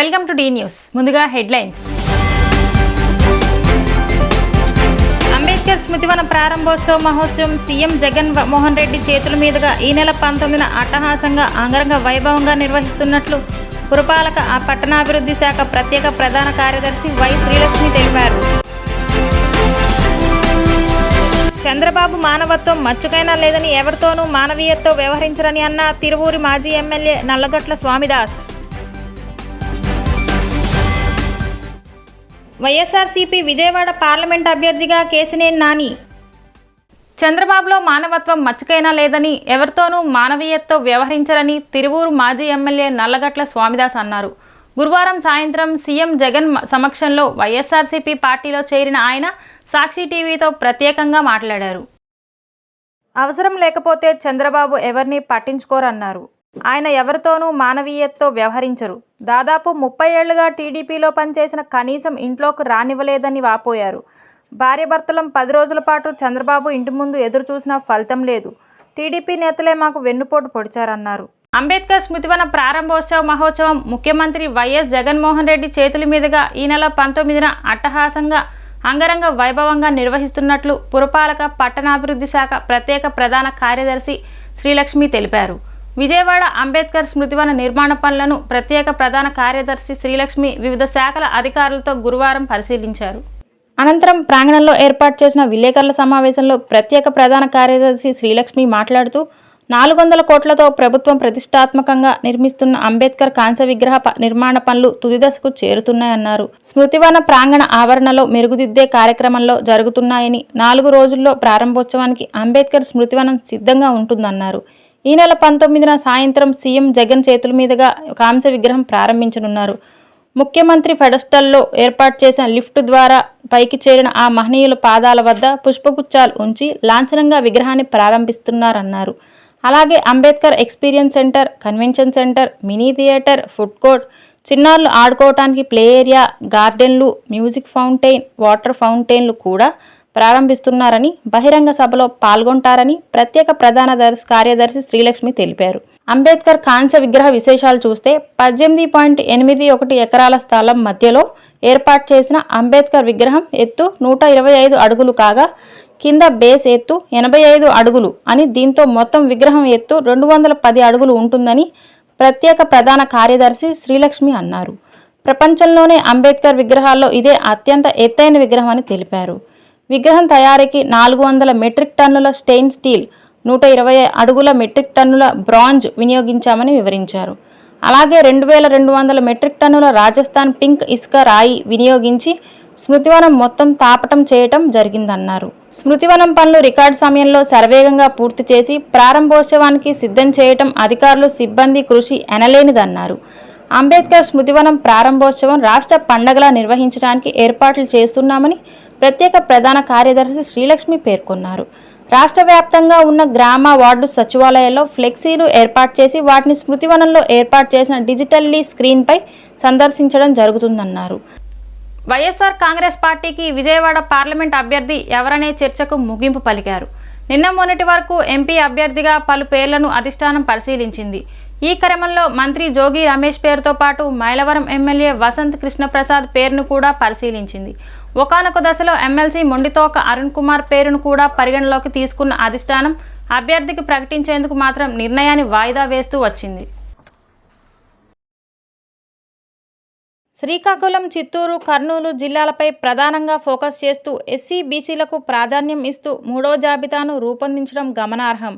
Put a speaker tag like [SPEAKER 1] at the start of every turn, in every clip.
[SPEAKER 1] Welcome to the news. ముందుగా headlines. Ambedkar స్మృతివన ప్రారంభోత్సవ మహోత్సవం సీఎం జగన్ మోహన్ రెడ్డి చేతుల మీదుగా ఈ నెల 19న అట్టహాసంగా అంగరంగ వైభవంగా నిర్వహిస్తున్నట్లు పురపాలక పట్టణాభివృద్ధి శాఖ ప్రత్యేక ప్రధాన కార్యదర్శి వై శ్రీలక్ష్మి తెలిపారు. చంద్రబాబు మానవత్వం మచ్చుకైనా లేదని, ఎవరితోనూ మానవీయతతో వ్యవహరించరని అన్న తిరువూరి మాజీ ఎమ్మెల్యే నల్లగొట్ల స్వామిదాస్. వైఎస్ఆర్సీపీ విజయవాడ పార్లమెంట్ అభ్యర్థిగా కేశినేని నాని. చంద్రబాబులో మానవత్వం మచ్చుకైనా లేదని, ఎవరితోనూ మానవీయతతో వ్యవహరించరని తిరువూరు మాజీ ఎమ్మెల్యే నల్లగొట్ల స్వామిదాస్ అన్నారు. గురువారం సాయంత్రం సీఎం జగన్ సమక్షంలో వైఎస్ఆర్సీపీ పార్టీలో చేరిన ఆయన సాక్షి టీవీతో ప్రత్యేకంగా మాట్లాడారు. అవసరం లేకపోతే చంద్రబాబు ఎవరిని పట్టించుకోరన్నారు. ఆయన ఎవరితోనూ మానవీయతతో వ్యవహరించరు. దాదాపు 30 ఏళ్లుగా టీడీపీలో పనిచేసిన కనీసం ఇంట్లోకి రానివ్వలేదని వాపోయారు. భార్యాభర్తలం 10 రోజుల పాటు చంద్రబాబు ఇంటి ముందు ఎదురు చూసినా ఫలితం లేదు. టీడీపీ నేతలే మాకు వెన్నుపోటు పొడిచారన్నారు. అంబేద్కర్ స్మృతివన ప్రారంభోత్సవ మహోత్సవం ముఖ్యమంత్రి వైఎస్ జగన్మోహన్ రెడ్డి చేతుల మీదుగా ఈ నెల 19న అట్టహాసంగా అంగరంగ వైభవంగా నిర్వహిస్తున్నట్లు పురపాలక పట్టణాభివృద్ధి శాఖ ప్రత్యేక ప్రధాన కార్యదర్శి శ్రీలక్ష్మి తెలిపారు. విజయవాడ అంబేద్కర్ స్మృతివన నిర్మాణ పనులను ప్రత్యేక ప్రధాన కార్యదర్శి శ్రీలక్ష్మి వివిధ శాఖల అధికారులతో గురువారం పరిశీలించారు. అనంతరం ప్రాంగణంలో ఏర్పాటు చేసిన విలేకరుల సమావేశంలో ప్రత్యేక ప్రధాన కార్యదర్శి శ్రీలక్ష్మి మాట్లాడుతూ 400 కోట్లతో ప్రభుత్వం ప్రతిష్టాత్మకంగా నిర్మిస్తున్న అంబేద్కర్ కాంస్య విగ్రహ నిర్మాణ పనులు తుది దశకు చేరుతున్నాయన్నారు. స్మృతివన ప్రాంగణ ఆవరణలో మెరుగుదిద్దే కార్యక్రమంలో జరుగుతున్నాయని, 4 రోజుల్లో ప్రారంభోత్సవానికి అంబేద్కర్ స్మృతివనం సిద్ధంగా ఉంటుందన్నారు. ఈ నెల 19న సాయంత్రం సీఎం జగన్ చేతుల మీదుగా కాంస్య విగ్రహం ప్రారంభించనున్నారు. ముఖ్యమంత్రి ఫెడస్టల్లో ఏర్పాటు చేసిన లిఫ్ట్ ద్వారా పైకి చేరిన ఆ మహనీయుల పాదాల వద్ద పుష్పగుచ్చాలు ఉంచి లాంఛనంగా విగ్రహాన్ని ప్రారంభిస్తున్నారన్నారు. అలాగే Ambedkar experience centre, convention centre, mini theatre, food court, చిన్నారులు ఆడుకోవటానికి ప్లే ఏరియా, గార్డెన్లు, మ్యూజిక్ ఫౌంటైన్, వాటర్ ఫౌంటైన్లు కూడా ప్రారంభిస్తున్నారని, బహిరంగ సభలో పాల్గొంటారని ప్రత్యేక ప్రధాన కార్యదర్శి శ్రీలక్ష్మి తెలిపారు. అంబేద్కర్ కాంస్య విగ్రహ విశేషాలు చూస్తే 18.81 ఎకరాల స్థలం మధ్యలో ఏర్పాటు చేసిన అంబేద్కర్ విగ్రహం ఎత్తు 125 అడుగులు కాగా కింద బేస్ ఎత్తు 85 అడుగులు అని, దీంతో మొత్తం విగ్రహం ఎత్తు 210 అడుగులు ఉంటుందని ప్రత్యేక ప్రధాన కార్యదర్శి శ్రీలక్ష్మి అన్నారు. ప్రపంచంలోనే అంబేద్కర్ విగ్రహాల్లో ఇదే అత్యంత ఎత్తైన విగ్రహం అని తెలిపారు. విగ్రహం తయారీకి 400 మెట్రిక్ టన్నుల స్టెయిన్ స్టీల్, 120 అడుగుల మెట్రిక్ టన్నుల బ్రాంజ్ వినియోగించామని వివరించారు. అలాగే 2200 మెట్రిక్ టన్నుల రాజస్థాన్ పింక్ ఇసుక రాయి వినియోగించి స్మృతివనం మొత్తం తాపటం చేయటం జరిగిందన్నారు. స్మృతివనం పనులు రికార్డు సమయంలో శరవేగంగా పూర్తి చేసి ప్రారంభోత్సవానికి సిద్ధం చేయటం అధికారులు, సిబ్బంది కృషి ఎనలేనిదన్నారు. అంబేద్కర్ స్మృతివనం ప్రారంభోత్సవం రాష్ట్ర పండగలా నిర్వహించడానికి ఏర్పాట్లు చేస్తున్నామని ప్రత్యేక ప్రధాన కార్యదర్శి శ్రీలక్ష్మి పేర్కొన్నారు. రాష్ట్ర వ్యాప్తంగా ఉన్న గ్రామ, వార్డు సచివాలయాల్లో ఫ్లెక్సీలు ఏర్పాటు చేసి వాటిని స్మృతివనంలో ఏర్పాటు చేసిన డిజిటల్లీ స్క్రీన్పై సందర్శించడం జరుగుతుందన్నారు. వైఎస్ఆర్ కాంగ్రెస్ పార్టీకి విజయవాడ పార్లమెంట్ అభ్యర్థి ఎవరనే చర్చకు ముగింపు పలికారు. నిన్న మొన్నటి వరకు ఎంపీ అభ్యర్థిగా పలు పేర్లను అధిష్టానం పరిశీలించింది. ఈ క్రమంలో మంత్రి జోగి రమేష్ పేరుతో పాటు మైలవరం ఎమ్మెల్యే వసంత్ కృష్ణప్రసాద్ పేరును కూడా పరిశీలించింది. ఒకానొక దశలో ఎమ్మెల్సీ మొండితోక అరుణ్ కుమార్ పేరును కూడా పరిగణలోకి తీసుకున్న అధిష్టానం అభ్యర్థికి ప్రకటించేందుకు మాత్రం నిర్ణయాన్ని వాయిదా వేస్తూ వచ్చింది. శ్రీకాకుళం, చిత్తూరు, కర్నూలు జిల్లాలపై ప్రధానంగా ఫోకస్ చేస్తూ ఎస్సీ, బీసీలకు ప్రాధాన్యం ఇస్తూ 3వ జాబితాను రూపొందించడం గమనార్హం.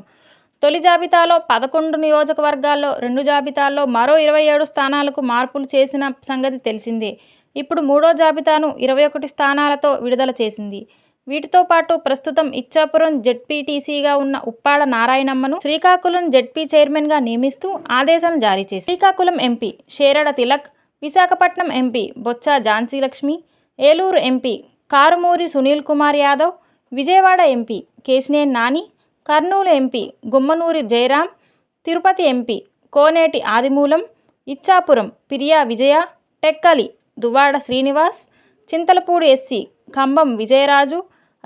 [SPEAKER 1] తొలి జాబితాలో 11 నియోజకవర్గాల్లో, 2 జాబితాల్లో మరో 27 స్థానాలకు మార్పులు చేసిన సంగతి తెలిసిందే. ఇప్పుడు 3వ జాబితాను 21 స్థానాలతో విడుదల చేసింది. వీటితో పాటు ప్రస్తుతం ఇచ్చాపురం జెడ్పీటీసీగా ఉన్న ఉప్పాడ నారాయణమ్మను శ్రీకాకుళం జెడ్పీ చైర్మన్గా నియమిస్తూ ఆదేశాలు జారీ చేసింది. Srikakulam MP Sherada Tilak, Visakhapatnam MP Botsa Jhansi Lakshmi, Eluru MP Karumuri Sunil Kumar Yadav, Vijayawada MP Kesineni Nani, Kurnool MP Gummanuri Jayaram, Tirupati MP Koneti Adimulam, Ichchapuram Piriya Vijaya, Tekkali Duvvada Srinivas, Chintalapudi SC Kambam Vijayaraju,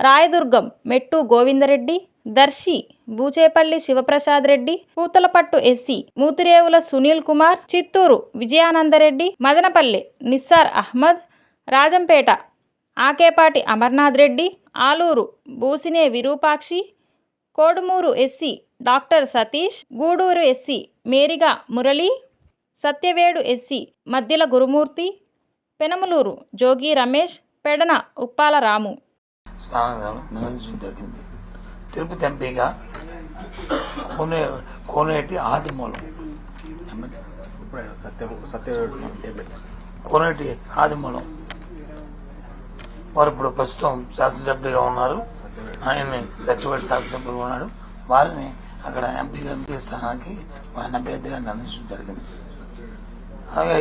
[SPEAKER 1] Rayadurgam Mettu Govindareddy, Darsi Buchepalli Sivaprasad Reddy, Puthalapattu SC Muthirevula Sunil Kumar, Chittoor Vijayanandareddy, Madanapalle Nissar Ahmed, Rajampet Akepati Amarnath Reddy, Aluru Busine Virupakshi, Kodumur SC doctor Satish, Gudur SC Meriga Murali, Satyavedu SC మధ్యల గురుమూర్తి, పెనమలూరు జోగి రమేష్, పెడన ఉప్పాల రాము.
[SPEAKER 2] తిరుపతి ఎంపీగా కోనేటి ఆదిమూలం కోనేటి ఆదిమూలం వారు ఇప్పుడు ప్రస్తుతం శాసనసభ్యుడిగా ఉన్నారు. ఆయన్ని సచివాలయ శాసనసభ్యుడు ఉన్నాడు. వారిని అక్కడ ఎంపీ స్థానానికి ఆయన అభ్యర్థిగా నిర్ణయించడం జరిగింది. అలాగే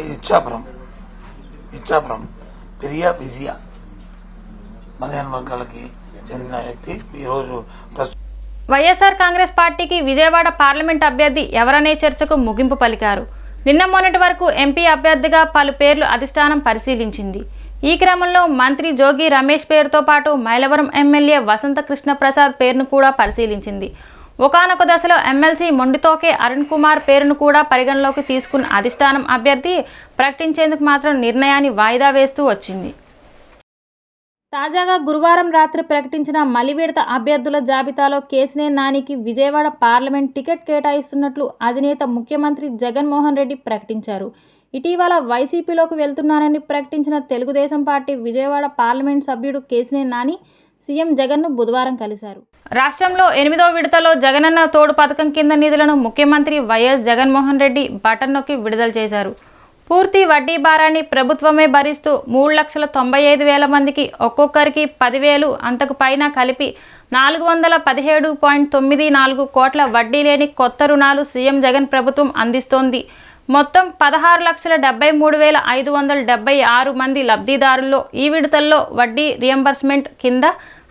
[SPEAKER 2] ఇచ్చాపురం పెరియా విజయ మధ్యాహ్న వర్గాలకి చెందిన వ్యక్తి ఈరోజు
[SPEAKER 1] వైఎస్ఆర్ కాంగ్రెస్ పార్టీకి విజయవాడ పార్లమెంట్ అభ్యర్థి ఎవరనే చర్చకు ముగింపు పలికారు. నిన్న మొన్నటి వరకు ఎంపీ అభ్యర్థిగా పలు పేర్లు అధిష్టానం పరిశీలించింది. ఈ క్రమంలో మంత్రి జోగి రమేష్ పేరుతో పాటు మైలవరం ఎమ్మెల్యే వసంత కృష్ణ ప్రసాద్ పేరును కూడా పరిశీలించింది. ఒకానొక దశలో ఎమ్మెల్సీ మొండితోకే అరుణ్ కుమార్ పేరును కూడా పరిగణలోకి తీసుకున్న అధిష్టానం అభ్యర్థి ప్రకటించేందుకు మాత్రం నిర్ణయాన్ని వాయిదా వేస్తూ వచ్చింది. తాజాగా గురువారం రాత్రి ప్రకటించిన మలి విడత అభ్యర్థుల జాబితాలో కేసినేని నానికి విజయవాడ పార్లమెంట్ టికెట్ కేటాయిస్తున్నట్లు అధినేత ముఖ్యమంత్రి జగన్మోహన్ రెడ్డి ప్రకటించారు. ఇటీవల వైసీపీలోకి వెళ్తున్నానని ప్రకటించిన తెలుగుదేశం పార్టీ విజయవాడ పార్లమెంట్ సభ్యుడు కేసినేని నాని సీఎం జగన్ను బుధవారం కలిశారు. రాష్ట్రంలో 8వ విడతలో జగనన్న తోడు పథకం కింద నిధులను ముఖ్యమంత్రి వైఎస్ జగన్మోహన్ రెడ్డి బటన్ నొక్కి విడుదల చేశారు. పూర్తి వడ్డీ భారాన్ని ప్రభుత్వమే భరిస్తూ 3,95,000 మందికి ఒక్కొక్కరికి 10,000 అంతకు పైన కలిపి 417.94 కోట్ల వడ్డీ లేని కొత్త రుణాలు సీఎం జగన్ ప్రభుత్వం అందిస్తోంది. మొత్తం 16,73,576 మంది లబ్ధిదారుల్లో ఈ విడతల్లో వడ్డీ రియంబర్స్మెంట్ కింద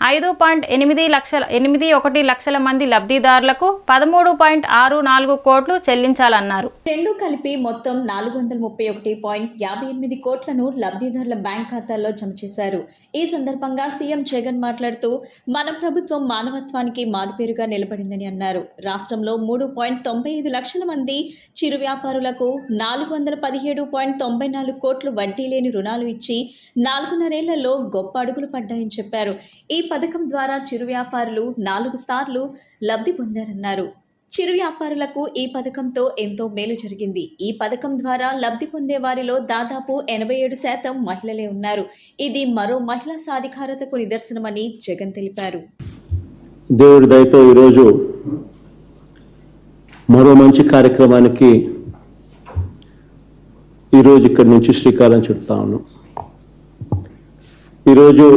[SPEAKER 1] 5.81 లక్షల మంది లబ్ధిదారులకు 13.64 కోట్లు చెల్లించాలన్నారు.
[SPEAKER 3] రెండు కలిపి మొత్తం 431.58 కోట్లను లబ్ధిదారుల బ్యాంక్ ఖాతాల్లో జమ చేశారు. ఈ సందర్భంగా సీఎం జగన్ మాట్లాడుతూ మన ప్రభుత్వం మానవత్వానికి మారుపేరుగా నిలబడిందని అన్నారు. రాష్ట్రంలో 3.95 లక్షల మంది చిరు వ్యాపారులకు 417.94 కోట్లు వడ్డీ లేని రుణాలు ఇచ్చి 4.5 ఏళ్లలో గొప్ప అడుగులు పడ్డాయని చెప్పారు. ఈ పథకం ద్వారా చిరు వ్యాపారులు 4 సార్లు లబ్ధి పొందారన్నారు. చిరు వ్యాపారులకు ఈ పథకంతో ఎంతో మేలు జరిగింది. ఈ పథకం ద్వారా లబ్ధి పొందే వారిలో దాదాపు 87% మహిళలే ఉన్నారు. ఇది మరో మహిళా సాధికారతకు నిదర్శనమని జగన్ తెలిపారు.
[SPEAKER 4] దేవుడి దయతో ఈరోజు మరో మంచి కార్యక్రమానికి ఈరోజు ఇక్కడి నుంచి శ్రీకారం చుడతా ఉన్నాం. ఈరోజు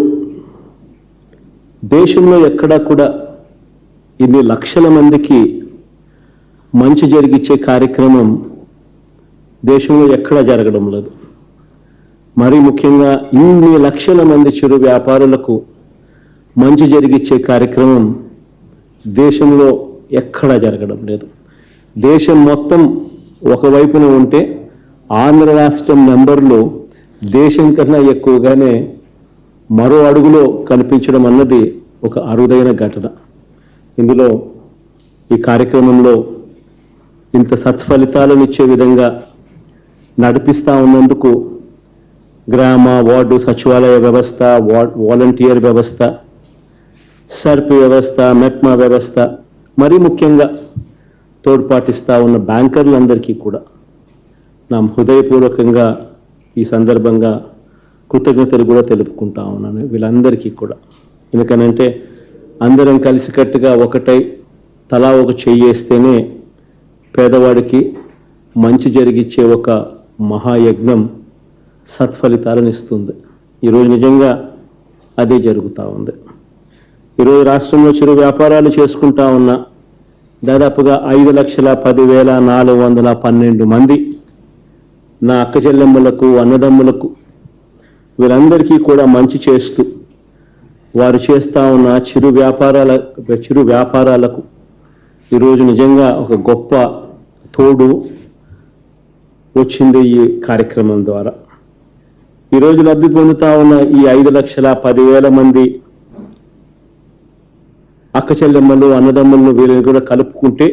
[SPEAKER 4] దేశంలో ఎక్కడా కూడా ఇన్ని లక్షల మందికి మంచి జరిగించే కార్యక్రమం దేశంలో ఎక్కడా జరగడం లేదు. మరీ ముఖ్యంగా ఇన్ని లక్షల మంది చిరు వ్యాపారులకు మంచి జరిగించే కార్యక్రమం దేశంలో ఎక్కడా జరగడం లేదు. దేశం మొత్తం ఒకవైపున ఉంటే ఆంధ్ర రాష్ట్రం నెంబర్లు దేశం కన్నా ఎక్కువగానే మరో అడుగులో కనిపించడం అన్నది ఒక అరుదైన ఘటన. ఇందులో ఈ కార్యక్రమంలో ఇంత సత్ఫలితాలను ఇచ్చే విధంగా నడిపిస్తూ ఉన్నందుకు గ్రామ వార్డు సచివాలయ వ్యవస్థ, వాలంటీర్ వ్యవస్థ, సర్ప్ వ్యవస్థ, మెప్మా వ్యవస్థ, మరీ ముఖ్యంగా తోడ్పాటిస్తూ ఉన్న బ్యాంకర్లందరికీ కూడా నా హృదయపూర్వకంగా ఈ సందర్భంగా కృతజ్ఞతలు కూడా తెలుపుకుంటా ఉన్నాను వీళ్ళందరికీ కూడా. ఎందుకనంటే అందరం కలిసికట్టుగా ఒకటై తలా ఒక చెయ్యేస్తేనే పేదవాడికి మంచి జరిగిచ్చే ఒక మహాయజ్ఞం సత్ఫలితాలను ఇస్తుంది. ఈరోజు నిజంగా అదే జరుగుతూ ఉంది. ఈరోజు రాష్ట్రంలో చిరు వ్యాపారాలు చేసుకుంటా ఉన్న దాదాపుగా 5,10,412 మంది నా అక్క చెల్లెమ్మలకు, అన్నదమ్ములకు, వీరందరికీ కూడా మంచి చేస్తూ వారు చేస్తూ ఉన్న చిరు వ్యాపారాలకు ఈరోజు నిజంగా ఒక గొప్ప తోడు వచ్చింది ఈ కార్యక్రమం ద్వారా. ఈరోజు లబ్ధి పొందుతా ఉన్న ఈ 5,10,000 మంది అక్క చెల్లెమ్మలు అన్నదమ్ములను వీళ్ళని కూడా కలుపుకుంటే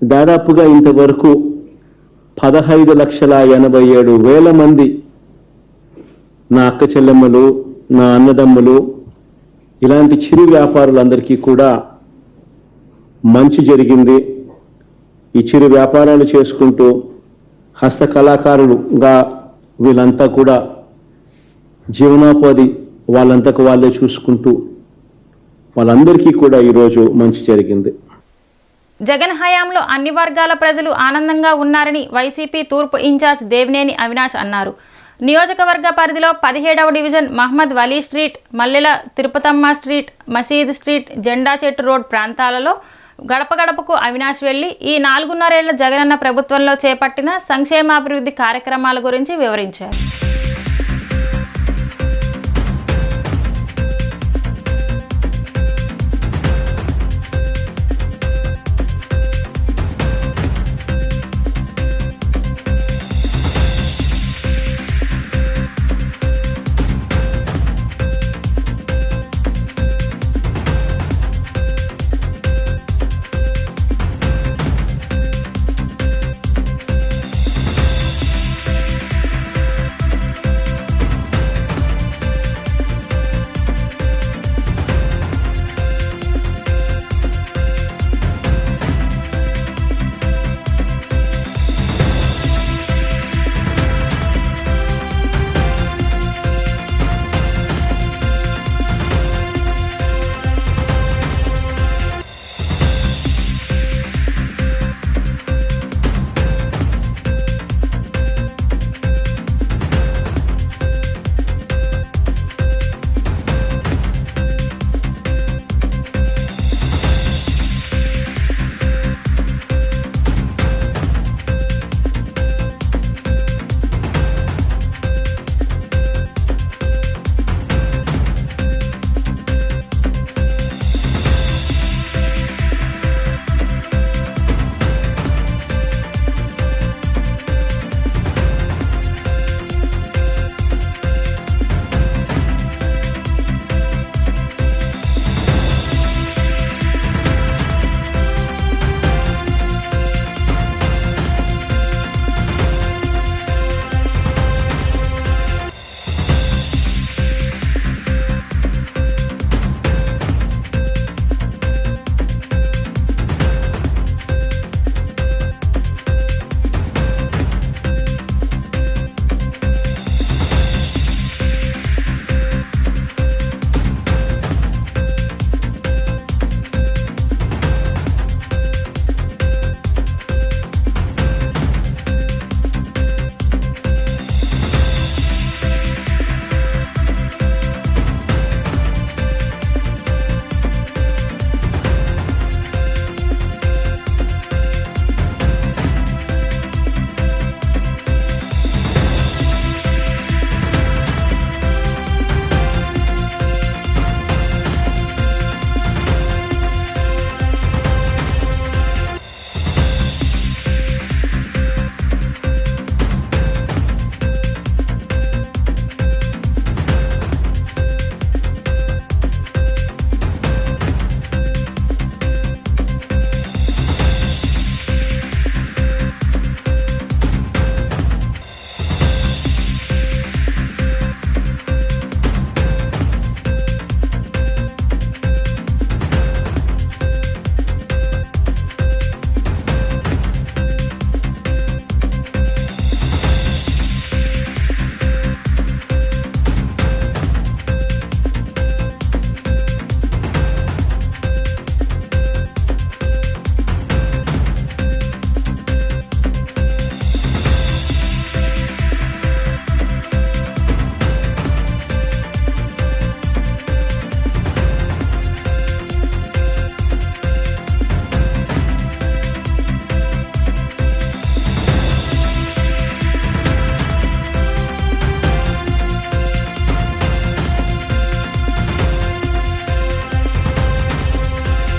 [SPEAKER 4] దాదాపుగా ఇంతవరకు 15,87,000 మంది నా అక్క చెల్లెమ్మలు, నా అన్నదమ్ములు, ఇలాంటి చిరు వ్యాపారులందరికీ కూడా మంచి జరిగింది. ఈ చిరు వ్యాపారాలు చేసుకుంటూ హస్తకళాకారులుగా వీళ్ళంతా కూడా జీవనోపాధి వాళ్ళంతకు వాళ్ళే చూసుకుంటూ వాళ్ళందరికీ కూడా ఈరోజు మంచి జరిగింది.
[SPEAKER 1] జగన్ హయాంలో అన్ని వర్గాల ప్రజలు ఆనందంగా ఉన్నారని వైసీపీ తూర్పు ఇన్ఛార్జ్ దేవినేని అవినాష్ అన్నారు. నియోజకవర్గ పరిధిలో 17వ డివిజన్ మహమ్మద్ వలీ స్ట్రీట్, మల్లెల తిరుపతమ్మ స్ట్రీట్, మసీద్ స్ట్రీట్, జెండా చెట్టు రోడ్ ప్రాంతాలలో గడప గడపకు అవినాష్ వెళ్లి ఈ 4.5 ఏళ్ల జగనన్న ప్రభుత్వంలో చేపట్టిన సంక్షేమాభివృద్ధి కార్యక్రమాల గురించి వివరించారు.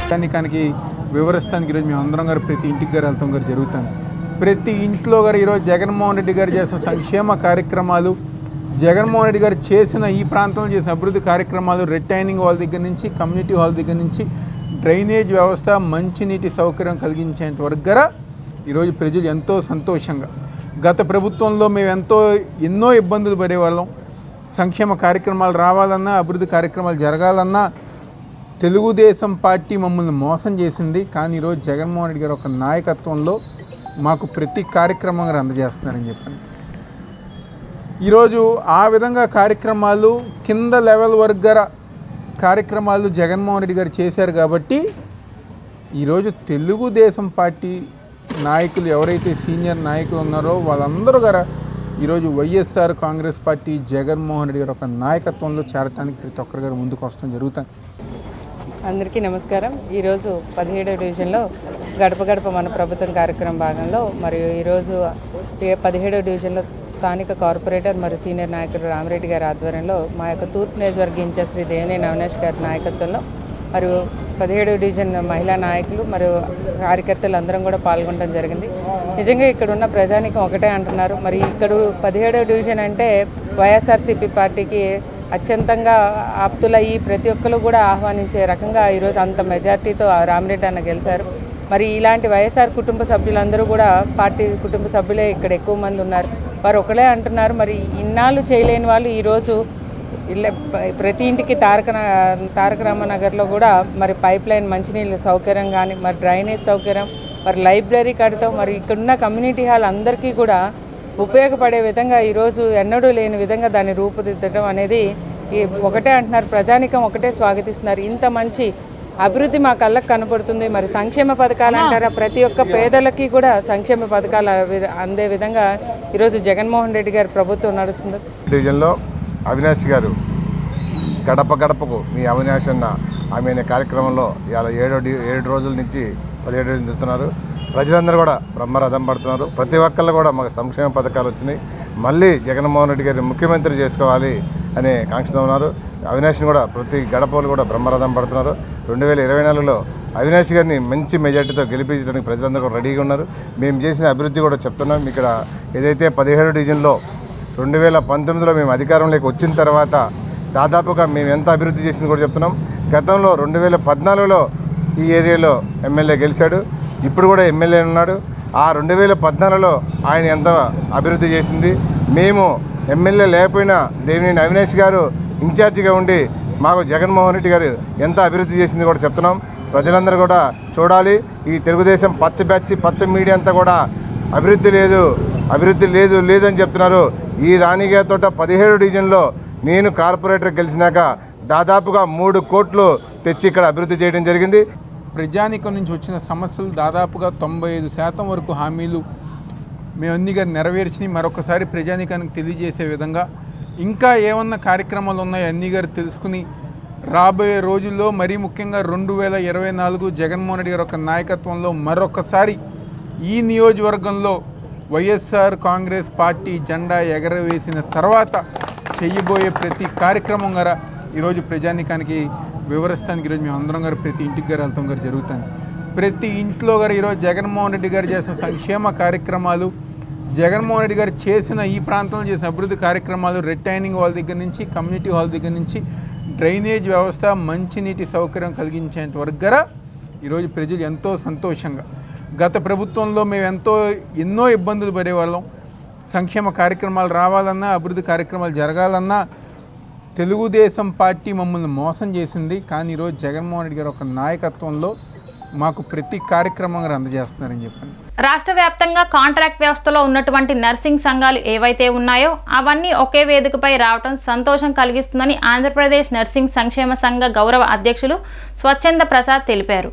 [SPEAKER 5] ప్రజానికానికి వివరిస్తానికి ఈరోజు మేము అందరం గారు ప్రతి ఇంటికి గారు వెళ్తాం గారు జరుగుతాను. ప్రతి ఇంట్లో గారు ఈరోజు జగన్మోహన్ రెడ్డి గారు చేస్తున్న సంక్షేమ కార్యక్రమాలు జగన్మోహన్ రెడ్డి గారు చేసిన ఈ ప్రాంతంలో చేసిన అభివృద్ధి కార్యక్రమాలు రిటైనింగ్ హాల్ దగ్గర నుంచి కమ్యూనిటీ హాల్ దగ్గర నుంచి డ్రైనేజ్ వ్యవస్థ మంచినీటి సౌకర్యం కలిగించేంత వరకు ఈరోజు ప్రజలు ఎంతో సంతోషంగా, గత ప్రభుత్వంలో మేము ఎన్నో ఇబ్బందులు పడేవాళ్ళం, సంక్షేమ కార్యక్రమాలు రావాలన్నా అభివృద్ధి కార్యక్రమాలు జరగాలన్నా తెలుగుదేశం పార్టీ మమ్మల్ని మోసం చేసింది. కానీ ఈరోజు జగన్మోహన్ రెడ్డి గారు ఒక నాయకత్వంలో మాకు ప్రతి కార్యక్రమం అందజేస్తున్నారని చెప్పండి. ఈరోజు ఆ విధంగా కార్యక్రమాలు కింద లెవెల్ వర్గర కార్యక్రమాలు జగన్మోహన్ రెడ్డి గారు చేశారు కాబట్టి ఈరోజు తెలుగుదేశం పార్టీ నాయకులు ఎవరైతే సీనియర్ నాయకులు ఉన్నారో వాళ్ళందరూ గారు ఈరోజు వైఎస్ఆర్ కాంగ్రెస్ పార్టీ జగన్మోహన్ రెడ్డి గారు ఒక నాయకత్వంలో చేరటానికి ప్రతి ఒక్కరి గారు ముందుకు వస్తాం జరుగుతుంది.
[SPEAKER 6] అందరికీ నమస్కారం. ఈరోజు 17వ డివిజన్లో గడప గడప మన ప్రభుత్వం కార్యక్రమం భాగంలో మరియు ఈరోజు 17వ డివిజన్లో స్థానిక కార్పొరేటర్ మరియు సీనియర్ నాయకుడు రామిరెడ్డి గారి ఆధ్వర్యంలో మా యొక్క తూర్పు నియోజకవర్గ ఇన్ఛార్జ్ శ్రీ దేవినేని అవినాష్ గారి నాయకత్వంలో మరియు 17వ డివిజన్ మహిళా నాయకులు మరియు కార్యకర్తలు అందరం కూడా పాల్గొనడం జరిగింది. నిజంగా ఇక్కడ ఉన్న ప్రజానికం ఒకటే అంటున్నారు. మరి ఇక్కడ 17వ డివిజన్ అంటే వైఎస్ఆర్సీపీ పార్టీకి అత్యంతంగా ఆప్తులయ్యి ప్రతి ఒక్కరు కూడా ఆహ్వానించే రకంగా ఈరోజు అంత మెజార్టీతో రామిరెడ్డి అన్న గెలిచారు. మరి ఇలాంటి వైఎస్ఆర్ కుటుంబ సభ్యులందరూ కూడా పార్టీ కుటుంబ సభ్యులే ఇక్కడ ఎక్కువ మంది ఉన్నారు. వారు ఒకలే అంటున్నారు, మరి ఇన్నాళ్ళు చేయలేని వాళ్ళు ఈరోజు ప్రతి ఇంటికి తారక రామనగర్లో కూడా మరి పైప్ లైన్ మంచినీళ్ళ సౌకర్యం కానీ, మరి డ్రైనేజ్ సౌకర్యం, మరి లైబ్రరీ కడతాం, మరి ఇక్కడున్న కమ్యూనిటీ హాల్ అందరికీ కూడా ఉపయోగపడే విధంగా ఈరోజు ఎన్నడూ లేని విధంగా దాన్ని రూపుదిద్దడం అనేది ఒకటే అంటున్నారు. ప్రజానికం ఒకటే స్వాగతిస్తున్నారు. ఇంత మంచి అభివృద్ధి మా కళ్ళకు కనపడుతుంది. మరి సంక్షేమ పథకాలు అంటారా, ప్రతి ఒక్క పేదలకి కూడా సంక్షేమ పథకాలు అందే విధంగా ఈరోజు జగన్మోహన్ రెడ్డి గారి ప్రభుత్వం నడుస్తుంది.
[SPEAKER 7] డివిజన్లో అవినాష్ గారు గడప గడపకు మీ అవినాష్ అన్న ఆమె కార్యక్రమంలో ఇవాళ 7 రోజుల నుంచి 17 రోజులు జరుగుతున్నారు. ప్రజలందరూ కూడా బ్రహ్మరథం పడుతున్నారు. ప్రతి ఒక్కళ్ళు కూడా మాకు సంక్షేమ పథకాలు వచ్చినాయి, మళ్ళీ జగన్మోహన్ రెడ్డి గారిని ముఖ్యమంత్రి చేసుకోవాలి అనే కాంక్షతో ఉన్నారు. అవినాష్ని కూడా ప్రతి గడపలు కూడా బ్రహ్మరథం పడుతున్నారు. 2024లో అవినాష్ గారిని మంచి మెజార్టీతో గెలిపించడానికి ప్రజలందరూ కూడా రెడీగా ఉన్నారు. మేము చేసిన అభివృద్ధి కూడా చెప్తున్నాం. ఇక్కడ ఏదైతే 17 డివిజన్లో 2019లో మేము అధికారంలోకి వచ్చిన తర్వాత దాదాపుగా మేము ఎంత అభివృద్ధి చేసింది కూడా చెప్తున్నాం. గతంలో 2014లో ఈ ఏరియాలో ఎమ్మెల్యే గెలిచాడు, ఇప్పుడు కూడా ఎమ్మెల్యే ఉన్నాడు. ఆ 2014లో ఆయన ఎంత అభివృద్ధి చేసింది, మేము ఎమ్మెల్యే లేకపోయినా దేవినేని అవినాష్ గారు ఇన్ఛార్జిగా ఉండి మాకు జగన్మోహన్ రెడ్డి గారు ఎంత అభివృద్ధి చేసింది కూడా చెప్తున్నాం. ప్రజలందరూ కూడా చూడాలి. ఈ తెలుగుదేశం పచ్చ మీడియా అంతా కూడా అభివృద్ధి లేదు అని చెప్తున్నారు. ఈ రాణిగారితో 17 డివిజన్లో నేను కార్పొరేటర్ గెలిచినాక దాదాపుగా 3 కోట్లు తెచ్చి ఇక్కడ అభివృద్ధి చేయడం జరిగింది.
[SPEAKER 5] ప్రజానికం నుంచి వచ్చిన సమస్యలు దాదాపుగా 95% వరకు హామీలు మేము అన్ని గారు నెరవేర్చి మరొకసారి ప్రజానికానికి తెలియజేసే విధంగా ఇంకా ఏమన్నా కార్యక్రమాలు ఉన్నాయో అన్ని గారు తెలుసుకుని రాబోయే రోజుల్లో మరీ ముఖ్యంగా 2024 జగన్మోహన్ రెడ్డి గారి ఒక నాయకత్వంలో మరొకసారి ఈ నియోజకవర్గంలో వైఎస్ఆర్ కాంగ్రెస్ పార్టీ జెండా ఎగరవేసిన తర్వాత చేయబోయే ప్రతి కార్యక్రమం గారు ఈరోజు ప్రజానికానికి వివరిస్తానికి ఈరోజు మేము అందరం గారు ప్రతి ఇంటికి గారు వెళ్తాం గారు జరుగుతుంది. ప్రతి ఇంట్లో గారు ఈరోజు జగన్మోహన్ రెడ్డి గారు చేసిన సంక్షేమ కార్యక్రమాలు, జగన్మోహన్ రెడ్డి గారు చేసిన ఈ ప్రాంతంలో చేసిన అభివృద్ధి కార్యక్రమాలు రిటైనింగ్ హాల్ దగ్గర నుంచి కమ్యూనిటీ హాల్ దగ్గర నుంచి డ్రైనేజ్ వ్యవస్థ మంచినీటి సౌకర్యం కలిగించేంత వరకు ఈరోజు ప్రజలు ఎంతో సంతోషంగా, గత ప్రభుత్వంలో మేము ఎన్నో ఇబ్బందులు పడేవాళ్ళం, సంక్షేమ కార్యక్రమాలు రావాలన్నా అభివృద్ధి కార్యక్రమాలు జరగాలన్నా తెలుగుదేశం పార్టీ మమ్మల్ని మోసం చేసింది. కానీ ఈరోజు జగన్మోహన్ రెడ్డి గారు ఒక నాయకత్వంలో మాకు ప్రతి కార్యక్రమం అందజేస్తున్నారని చెప్పండి.
[SPEAKER 1] రాష్ట్ర వ్యాప్తంగా కాంట్రాక్ట్ వ్యవస్థలో ఉన్నటువంటి నర్సింగ్ సంఘాలు ఏవైతే ఉన్నాయో అవన్నీ ఒకే వేదికపై రావడం సంతోషం కలిగిస్తుందని ఆంధ్రప్రదేశ్ నర్సింగ్ సంక్షేమ సంఘ గౌరవ అధ్యక్షులు స్వచ్ఛంద ప్రసాద్ తెలిపారు.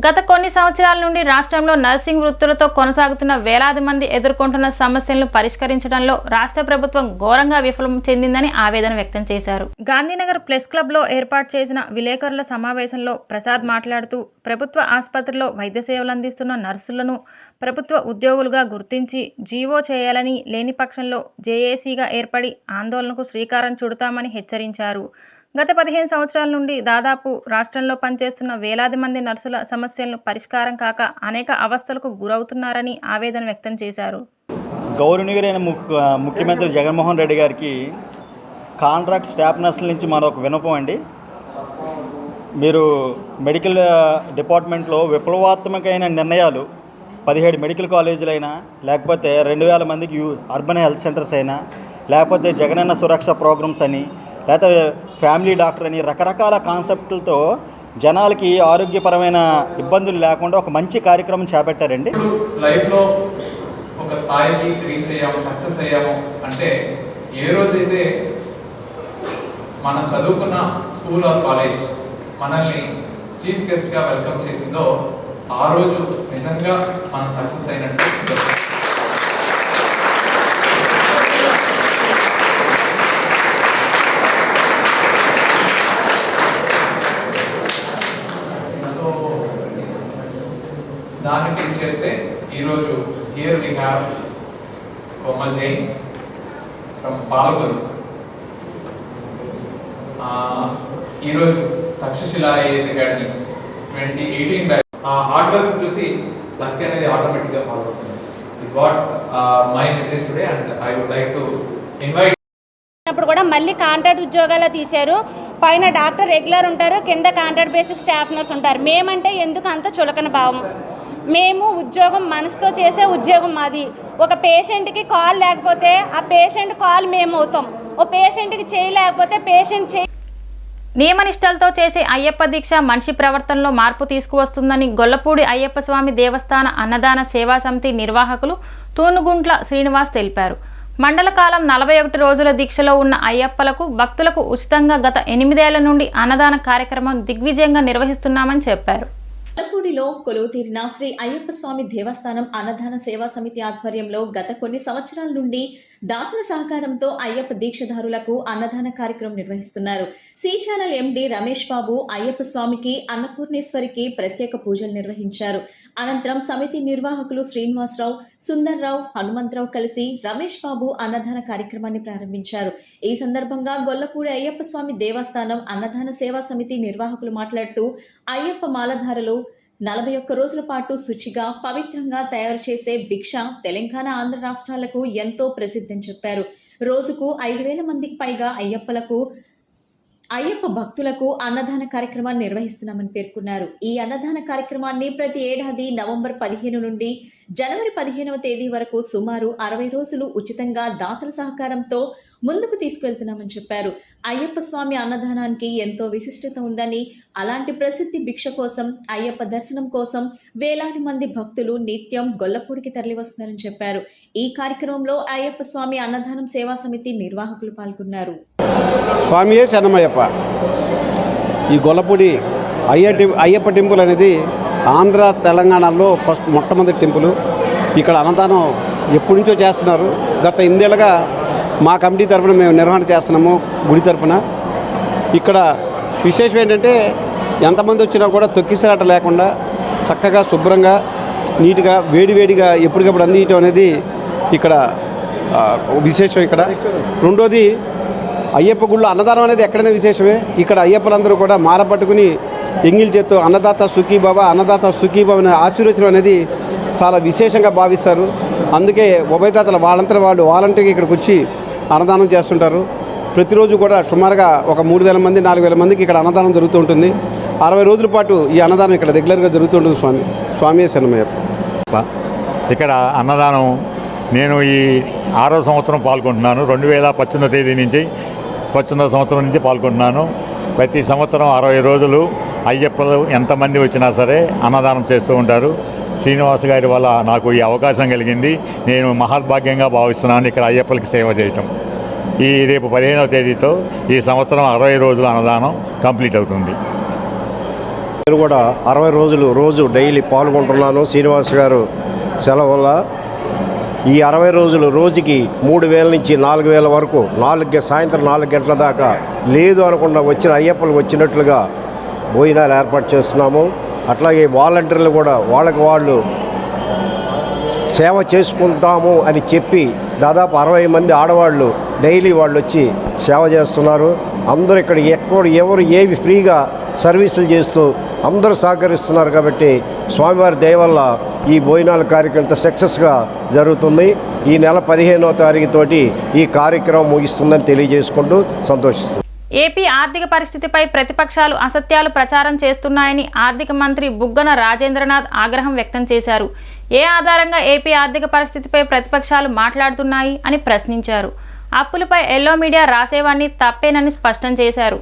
[SPEAKER 1] గత కొన్ని సంవత్సరాల నుండి రాష్ట్రంలో నర్సింగ్ వృత్తులతో కొనసాగుతున్న వేలాది మంది ఎదుర్కొంటున్న సమస్యలను పరిష్కరించడంలో రాష్ట్ర ప్రభుత్వం ఘోరంగా విఫలం చెందిందని ఆవేదన వ్యక్తం చేశారు. గాంధీనగర్ ప్రెస్ క్లబ్లో ఏర్పాటు చేసిన విలేకరుల సమావేశంలో ప్రసాద్ మాట్లాడుతూ ప్రభుత్వ ఆసుపత్రిలో వైద్య సేవలు అందిస్తున్న నర్సులను ప్రభుత్వ ఉద్యోగులుగా గుర్తించి జీవో చేయాలని, లేని పక్షంలో జేఏసీగా ఏర్పడి ఆందోళనకు శ్రీకారం చుడతామని హెచ్చరించారు. గత 15 సంవత్సరాల నుండి దాదాపు రాష్ట్రంలో పనిచేస్తున్న వేలాది మంది నర్సుల సమస్యలను పరిష్కారం కాక అనేక అవస్థలకు గురవుతున్నారని ఆవేదన వ్యక్తం చేశారు.
[SPEAKER 8] గౌరవనీయులైన ముఖ్యమంత్రి జగన్మోహన్ రెడ్డి గారికి కాంట్రాక్ట్ స్టాఫ్ నర్సుల నుంచి మరొక విన్నపం అండి. మీరు మెడికల్ డిపార్ట్మెంట్లో విప్లవాత్మకమైన నిర్ణయాలు 17 మెడికల్ కాలేజీలైనా, లేకపోతే 2000 మందికి అర్బన్ హెల్త్ సెంటర్స్ అయినా, లేకపోతే జగనన్న సురక్ష ప్రోగ్రామ్స్ అని, లేకపోతే ఫ్యామిలీ డాక్టర్ అని రకరకాల కాన్సెప్టులతో జనాలకి ఆరోగ్యపరమైన ఇబ్బందులు లేకుండా ఒక మంచి కార్యక్రమం చేపట్టారండి.
[SPEAKER 9] లైఫ్లో ఒక స్థాయికి రీచ్ అయ్యాము, సక్సెస్ అయ్యాము అంటే ఏ రోజైతే మనం చదువుకున్న స్కూల్ ఆర్ కాలేజ్ మనల్ని చీఫ్ గెస్ట్గా వెల్కమ్ చేసిందో ఆ రోజు నిజంగా మనం సక్సెస్ అయినట్టు. సో దానికి చేస్తే ఈరోజు here we have Komal Jain from Palakollu. ఈరోజు తక్షశిల ఐఏఎస్ అకాడమీ 2018 బ్యాచ్. ఆ హార్డ్ వర్క్ చూసి లక్ అనేది ఆటోమేటిక్గా ఫాలో అవుతుంది. Is what my message today and I would like to invite.
[SPEAKER 10] అప్పుడు కూడా మళ్ళీ కాంట్రాక్ట్ ఉద్యోగాలు తీశారు. పైన డాక్టర్ రెగ్యులర్ ఉంటారు, కింద కాంట్రాక్ట్ బేసిక్ స్టాఫ్ నర్స్ ఉంటారు. మేమంటే ఎందుకు అంత చులకన భావం? మేము ఉద్యోగం మనసుతో చేసే ఉద్యోగం మాది. ఒక పేషెంట్కి కాల్ లేకపోతే ఆ పేషెంట్ కాల్ మేము అవుతాం. ఓ పేషెంట్కి చేయలేకపోతే పేషెంట్ చేయి.
[SPEAKER 1] నియమనిష్టలతో చేసే అయ్యప్ప దీక్ష మనిషి ప్రవర్తనలో మార్పు తీసుకువస్తుందని గొల్లపూడి అయ్యప్ప స్వామి దేవస్థాన అన్నదాన సేవా సమితి నిర్వాహకులు తూనుగుంట్ల శ్రీనివాస్ తెలిపారు. మండల కాలం 41 రోజుల దీక్షలో ఉన్న అయ్యప్పలకు భక్తులకు ఉచితంగా గత 8 ఏళ్ల నుండి అన్నదాన కార్యక్రమం దిగ్విజయంగా నిర్వహిస్తున్నామని చెప్పారు.
[SPEAKER 3] గొల్లపూడిలో కొలువుతీరిన శ్రీ అయ్యప్ప స్వామి దేవస్థానం అన్నదాన సేవా సమితి ఆధ్వర్యంలో గత కొన్ని సంవత్సరాల నుండి దాతల సహకారంతో అయ్యప్ప దీక్షదారులకు అన్నదాన కార్యక్రమం నిర్వహిస్తున్నారు. సి ఛానల్ ఎండి రమేష్ బాబు అయ్యప్ప స్వామికి, అన్నపూర్ణేశ్వరికి ప్రత్యేక పూజలు నిర్వహించారు. అనంతరం సమితి నిర్వాహకులు శ్రీనివాసరావు, సుందర్రావు, హనుమంతరావు కలిసి రమేష్ బాబు అన్నదాన కార్యక్రమాన్ని ప్రారంభించారు. ఈ సందర్భంగా గొల్లపూడి అయ్యప్ప స్వామి దేవస్థానం అన్నదాన సేవా సమితి నిర్వాహకులు మాట్లాడుతూ అయ్యప్ప మాలధారులు 41 రోజుల పాటు శుచిగా, పవిత్రంగా తయారు చేసే భిక్ష తెలంగాణ, ఆంధ్ర రాష్ట్రాలకు ఎంతో ప్రసిద్ధని చెప్పారు. రోజుకు 5,000 మందికి పైగా అయ్యప్ప భక్తులకు అన్నదాన కార్యక్రమాన్ని నిర్వహిస్తున్నామని పేర్కొన్నారు. ఈ అన్నదాన కార్యక్రమాన్ని ప్రతి ఏడాది నవంబర్ 15 నుండి జనవరి 15వ తేదీ వరకు సుమారు 60 రోజులు ఉచితంగా దాతల సహకారంతో ముందుకు తీసుకువెళ్తున్నామని చెప్పారు. అయ్యప్ప స్వామి అన్నదానానికి ఎంతో విశిష్టత ఉందని, అలాంటి ప్రసిద్ధి భిక్ష కోసం, అయ్యప్ప దర్శనం కోసం వేలాది మంది భక్తులు నిత్యం గొల్లపూడికి తరలివస్తున్నారని చెప్పారు. ఈ కార్యక్రమంలో అయ్యప్ప స్వామి అన్నదానం సేవా సమితి నిర్వాహకులు పాల్గొన్నారు.
[SPEAKER 11] స్వామియే శరణమయ్యప్ప. ఈ గొల్లపూడి అయ్యప్ప టెంపుల్ అనేది ఆంధ్ర, తెలంగాణలో మొట్టమొదటి టెంపుల్. ఇక్కడ అన్నదానం ఎప్పటి నుంచో చేస్తున్నారు. గత 8 ఏళ్ళుగా మా కమిటీ తరఫున మేము నిర్వహణ చేస్తున్నాము. గుడి తరఫున ఇక్కడ విశేషం ఏంటంటే ఎంతమంది వచ్చినా కూడా తొక్కిసలాట లేకుండా చక్కగా శుభ్రంగా నీట్గా వేడివేడిగా ఎప్పటికప్పుడు అందించడం అనేది ఇక్కడ విశేషం. ఇక్కడ రెండోది అయ్యప్ప గుళ్ళు అన్నదానం అనేది ఎక్కడైనా విశేషమే. ఇక్కడ అయ్యప్పలందరూ కూడా మాల పట్టుకుని ఎంగిల్ చేత్తో అన్నదాత సుఖీబాబా, అన్నదాత సుఖీబాబా అనే ఆశీర్వచనం అనేది చాలా విశేషంగా భావిస్తారు. అందుకే ఉభయదాతలు వాళ్ళంతా వాళ్ళు వాలంటీర్గా ఇక్కడికి వచ్చి అన్నదానం చేస్తుంటారు. ప్రతిరోజు కూడా సుమారుగా ఒక 3,000 మంది 4,000 మందికి ఇక్కడ అన్నదానం జరుగుతూ ఉంటుంది. 60 రోజుల పాటు ఈ అన్నదానం ఇక్కడ రెగ్యులర్గా జరుగుతుంటుంది. స్వామి శరణమయ్యప్ప.
[SPEAKER 12] ఇక్కడ అన్నదానం నేను ఈ 6వ సంవత్సరం పాల్గొంటున్నాను. 2018వ తేదీ నుంచి 19వ సంవత్సరం నుంచి పాల్గొంటున్నాను. ప్రతి సంవత్సరం 60 రోజులు అయ్యప్పలు ఎంతమంది వచ్చినా సరే అన్నదానం చేస్తూ ఉంటారు. శ్రీనివాస్ గారి వల్ల నాకు ఈ అవకాశం కలిగింది. నేను మహద్భాగ్యంగా భావిస్తున్నాను ఇక్కడ అయ్యప్పలకి సేవ చేయటం. రేపు 15వ తేదీతో ఈ సంవత్సరం 60 రోజుల అన్నదానం కంప్లీట్ అవుతుంది.
[SPEAKER 7] నేను కూడా 60 రోజులు రోజు డైలీ పాల్గొంటున్నాను. శ్రీనివాస్ గారు సెలవు వల్ల ఈ 60 రోజులు రోజుకి 3,000 నుంచి 4,000 వరకు సాయంత్రం 4 గంటల దాకా లేదు అనకుండా వచ్చిన అయ్యప్పలకు వచ్చినట్లుగా భోజనాలు ఏర్పాటు చేస్తున్నాము. అట్లాగే వాలంటీర్లు కూడా వాళ్ళకి వాళ్ళు సేవ చేసుకుంటాము అని చెప్పి దాదాపు 60 మంది ఆడవాళ్ళు డైలీ వాళ్ళు వచ్చి సేవ చేస్తున్నారు. అందరూ ఇక్కడ ఎవరు ఏవి ఫ్రీగా సర్వీసులు చేస్తూ అందరూ సహకరిస్తున్నారు. కాబట్టి స్వామివారి దయ వల్ల ఈ భోజనాల కార్యక్రమం సక్సెస్గా జరుగుతుంది.
[SPEAKER 13] ఈ నెల 15వ తారీఖు తోటి ఈ కార్యక్రమం ముగిస్తుందని తెలియజేసుకుంటూ సంతోషిస్తున్నాను.
[SPEAKER 1] ఏపీ ఆర్థిక పరిస్థితిపై ప్రతిపక్షాలు అసత్యాలు ప్రచారం చేస్తున్నాయని ఆర్థిక మంత్రి బుగ్గన రాజేంద్రనాథ్ ఆగ్రహం వ్యక్తం చేశారు. ఏ ఆధారంగా ఏపీ ఆర్థిక పరిస్థితిపై ప్రతిపక్షాలు మాట్లాడుతున్నాయి అని ప్రశ్నించారు. అప్పులపై ఎల్లో మీడియా రాసేవాన్ని తప్పేనని స్పష్టం చేశారు.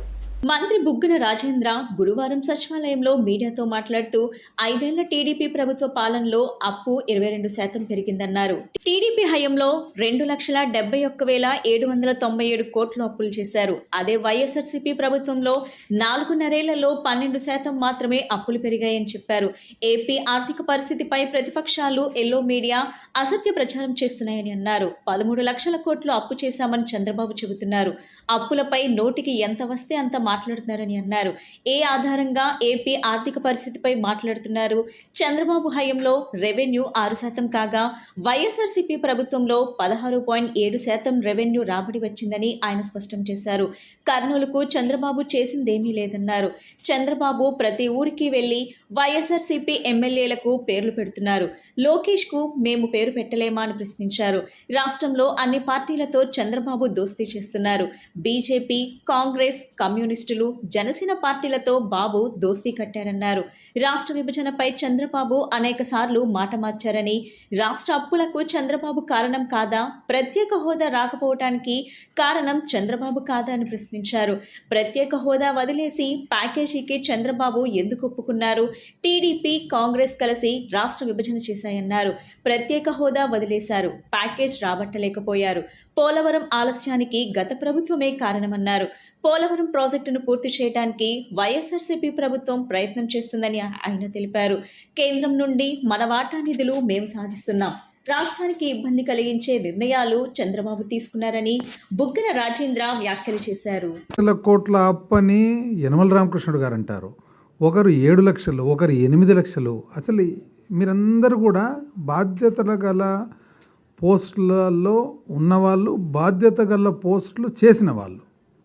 [SPEAKER 3] మంత్రి బుగ్గన రాజేంద్ర గురువారం సచివాలయంలో మీడియాతో మాట్లాడుతూ 5 ఏళ్ల టీడీపీ ప్రభుత్వ పాలనలో అప్పు 22% పెరిగిందన్నారు. టీడీపీ హయాంలో 2,71,797 కోట్లు అప్పులు చేశారు. అదే వైఎస్ఆర్సీపీ ప్రభుత్వంలో 4.5 ఏళ్లలో 12% మాత్రమే అప్పులు పెరిగాయని చెప్పారు. ఏపీ ఆర్థిక పరిస్థితిపై ప్రతిపక్షాలు ఎల్లో మీడియా అసత్య ప్రచారం చేస్తున్నాయని అన్నారు. 13 లక్షల కోట్లు అప్పు చేశామని చంద్రబాబు చెబుతున్నారు. అప్పులపై నోటికి ఎంత వస్తే అంత మాట్లాడుతున్నారని అన్నారు. ఏ ఆధారంగా ఏపీ ఆర్థిక పరిస్థితిపై మాట్లాడుతున్నారు? చంద్రబాబు హయాంలో రెవెన్యూ 6% కాగా వైఎస్ఆర్సీపీ ప్రభుత్వంలో 16.7% రెవెన్యూ రాబడి వచ్చిందని ఆయన స్పష్టం చేశారు. కర్నూలుకు చంద్రబాబు చేసిందేమీ లేదన్నారు. చంద్రబాబు ప్రతి ఊరికి వెళ్లి వైఎస్ఆర్సీపీ ఎమ్మెల్యేలకు పేర్లు పెడుతున్నారు. లోకేష్ కు మేము పేరు పెట్టలేమా అని ప్రశ్నించారు. రాష్ట్రంలో అన్ని పార్టీలతో చంద్రబాబు దోస్తీ చేస్తున్నారు. బీజేపీ, కాంగ్రెస్, కమ్యూనిస్టులు, జనసేన పార్టీలతో బాబు దోస్తీ కట్టారన్నారు. రాష్ట్ర విభజనపై చంద్రబాబు అనేక సార్లు మాట మార్చారని, రాష్ట్ర అప్పులకు చంద్రబాబు కారణం కాదా? ప్రత్యేక హోదా రాకపోవటానికి కారణం చంద్రబాబు కాదా అని ప్రశ్నించారు. ప్రత్యేక హోదా వదిలేసి ప్యాకేజీకి చంద్రబాబు ఎందుకు ఒప్పుకున్నారు? టీడీపీ, కాంగ్రెస్ కలిసి రాష్ట్ర విభజన చేశాయన్నారు. ప్రత్యేక హోదా వదిలేశారు, ప్యాకేజ్ రాబట్టలేకపోయారు. పోలవరం ఆలస్యానికి గత ప్రభుత్వమే కారణమన్నారు. పోలవరం ప్రాజెక్టును పూర్తి చేయడానికి వైఎస్ఆర్సీపీ ప్రభుత్వం ప్రయత్నం చేస్తుందని ఆయన తెలిపారు. కేంద్రం నుండి మన వాటా నిధులు మేము సాధిస్తున్నాం. రాష్ట్రానికి ఇబ్బంది కలిగించే నిర్ణయాలు చంద్రబాబు తీసుకున్నారని బుగ్గన రాజేంద్ర వ్యాఖ్యలు చేశారు.
[SPEAKER 5] కోట్ల అప్పని యనమల రామకృష్ణుడు గారు అంటారు. ఒకరు 7 లక్షలు, ఒకరు 8 లక్షలు. అసలు మీరందరూ కూడా బాధ్యతల గల పోస్టులలో ఉన్నవాళ్ళు, బాధ్యత గల పోస్టులు చేసిన వాళ్ళు.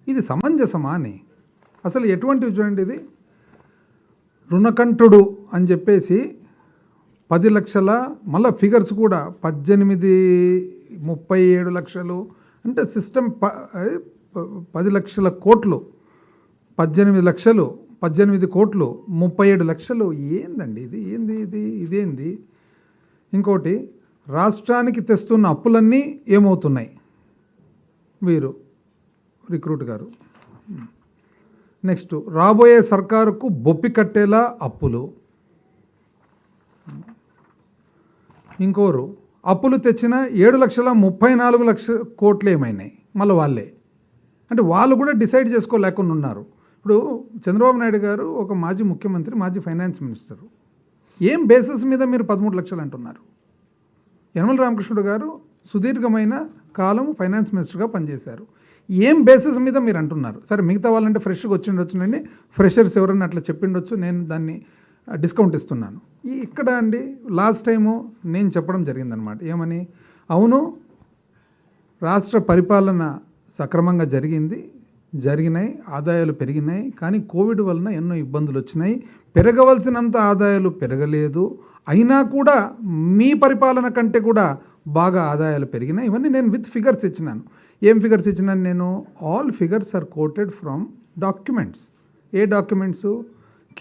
[SPEAKER 5] ఇది సమంజసమా అని అసలు ఎటువంటివి చూడండి. ఇది రుణకంఠుడు అని చెప్పేసి 10 లక్షల, మళ్ళీ ఫిగర్స్ కూడా 37 లక్షలు అంటే సిస్టమ్ 10 లక్షల కోట్లు, 18 లక్షలు, 18 కోట్లు, 37 లక్షలు. ఏందండి ఇది? ఇదేంది? ఇంకోటి, రాష్ట్రానికి తెస్తున్న అప్పులన్నీ ఏమవుతున్నాయి? వీరు రిక్రూట్ గారు. నెక్స్ట్, రాబోయే సర్కారుకు బొప్పి కట్టేలా అప్పులు. ఇంకోరు, అప్పులు తెచ్చిన 7,34,00,000 కోట్లు ఏమైనాయి? మళ్ళీ వాళ్ళే అంటే వాళ్ళు కూడా డిసైడ్ చేసుకోలేకుండా ఉన్నారు. ఇప్పుడు చంద్రబాబు నాయుడు గారు ఒక మాజీ ముఖ్యమంత్రి, మాజీ ఫైనాన్స్ మినిస్టరు. ఏం బేసిస్ మీద మీరు 13 లక్షలు అంటున్నారు? యనమల రామకృష్ణుడు గారు సుదీర్ఘమైన కాలం ఫైనాన్స్ మినిస్టర్గా పనిచేశారు. ఏం బేసిస్ మీద మీరు అంటున్నారు? సరే, మిగతా వాళ్ళంటే ఫ్రెష్గా వచ్చిండొచ్చునండి, ఫ్రెషర్స్ ఎవరన్నా అట్లా చెప్పిండొచ్చు, నేను దాన్ని డిస్కౌంట్ ఇస్తున్నాను. ఇక్కడ అండి లాస్ట్ టైము నేను చెప్పడం జరిగిందనమాట. ఏమని? అవును, రాష్ట్ర పరిపాలన సక్రమంగా జరిగినాయి, ఆదాయాలు పెరిగినాయి. కానీ కోవిడ్ వలన ఎన్నో ఇబ్బందులు వచ్చినాయి. పెరగవలసినంత ఆదాయాలు పెరగలేదు. అయినా కూడా మీ పరిపాలన కంటే కూడా బాగా ఆదాయాలు పెరిగినాయి. ఇవన్నీ నేను విత్ ఫిగర్స్ ఇచ్చినాను. ఏం ఫిగర్స్ ఇచ్చినాను నేను? All figures are quoted from documents. ఏ డాక్యుమెంట్స్?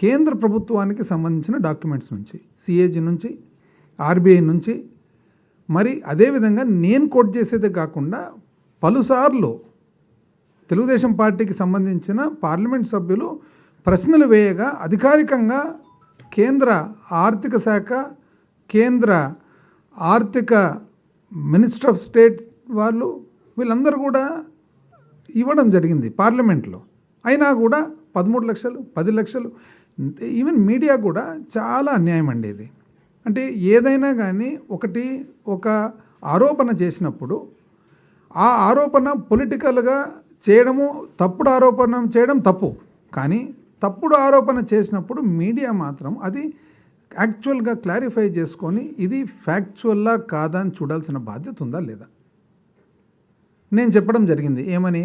[SPEAKER 5] కేంద్ర ప్రభుత్వానికి సంబంధించిన డాక్యుమెంట్స్ నుంచి, సిఏజీ నుంచి, ఆర్బీఐ నుంచి. మరి అదేవిధంగా నేను కోట్ చేసేదే కాకుండా పలుసార్లు తెలుగుదేశం పార్టీకి సంబంధించిన పార్లమెంట్ సభ్యులు ప్రశ్నలు వేయగా అధికారికంగా కేంద్ర ఆర్థిక శాఖ, కేంద్ర ఆర్థిక మినిస్టర్ ఆఫ్ స్టేట్ వాళ్ళు, వీళ్ళందరూ కూడా ఇవ్వడం జరిగింది పార్లమెంట్లో. అయినా కూడా 13 లక్షలు, 10 లక్షలు. ఈవెన్ మీడియా కూడా చాలా అన్యాయం అండి ఇది. అంటే ఏదైనా కానీ ఒక ఆరోపణ చేసినప్పుడు ఆ ఆరోపణ పొలిటికల్గా చేయడము, తప్పుడు ఆరోపణ చేయడం తప్పు. కానీ తప్పుడు ఆరోపణ చేసినప్పుడు మీడియా మాత్రం అది యాక్చువల్గా క్లారిఫై చేసుకొని ఇది ఫ్యాక్చువల్లా కాదా అని చూడాల్సిన బాధ్యత ఉందా లేదా? నేను చెప్పడం జరిగింది. ఏమని?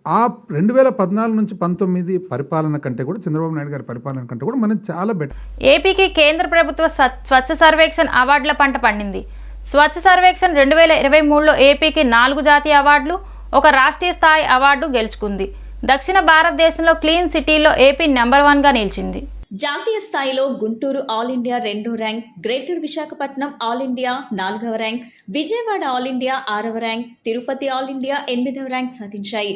[SPEAKER 5] ఆ 2014 నుంచి 19 పరిపాలన కంటే కూడా, చంద్రబాబు నాయుడు గారి పరిపాలన కంటే కూడా మనం చాలా బెటర్.
[SPEAKER 1] ఏపీకి కేంద్ర ప్రభుత్వ స్వచ్ఛ సర్వేక్షణ్ అవార్డుల పంట పండింది. స్వచ్ఛ సర్వేక్షణ్ 2023లో ఏపీకి 4 జాతీయ అవార్డులు, 1 రాష్ట్రీయ స్థాయి అవార్డు గెలుచుకుంది. దక్షిణ భారతదేశంలో క్లీన్ సిటీలో ఏపీ నెంబర్ 1గా నిలిచింది.
[SPEAKER 3] జాతీయ స్థాయిలో గుంటూరు ఆల్ ఇండియా 2వ rank, greater Visakhapatnam all India 4వ ర్యాంక్, విజయవాడ ఆల్ ఇండియా 6వ ర్యాంక్, తిరుపతి ఆల్ ఇండియా 8వ ర్యాంక్ సాధించాయి.